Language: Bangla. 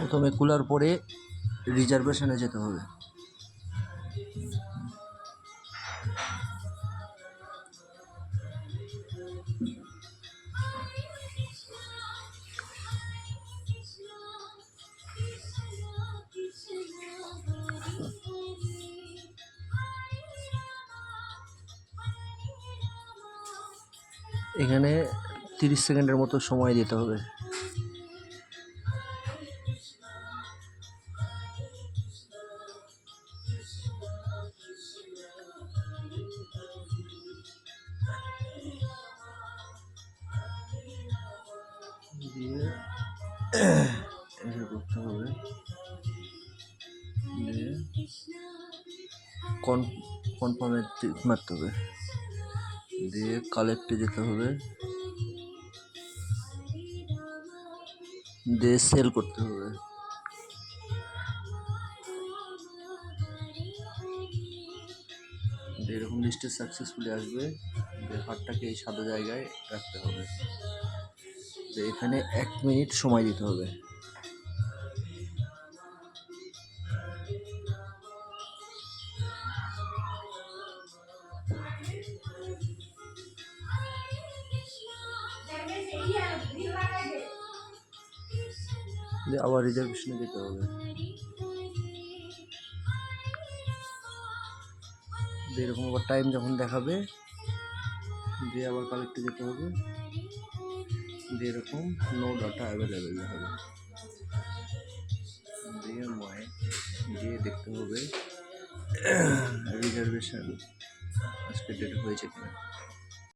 প্রথমে কুলার পরে রিজার্ভেশনে যেতে হবে। এখানে 30 সেকেন্ডের মতো সময় দিতে হবে। দিয়ে এটা করতে হবে, দিয়ে কনফার্মে মারতে হবে, দিয়ে কালেক্টে যেতে হবে, দিয়ে সেল করতে হবে। এরকম লিস্টে সাকসেসফুলি আসবে। হাতটাকে এই সাদা জায়গায় রাখতে হবে। এখানে 1 মিনিট সময় দিতে হবে। আবার রিজার্ভেশনে যেতে হবে। এরকম আবার টাইম যখন দেখাবে দিয়ে আবার কালেক্টে যেতে হবে, দিয়ে এরকম নো ডাটা অ্যাভেলেবেল হবে, দিয়ে ময় দিয়ে দেখতে হবে রিজার্ভেশন আজকে ডেট হয়েছে কিনা।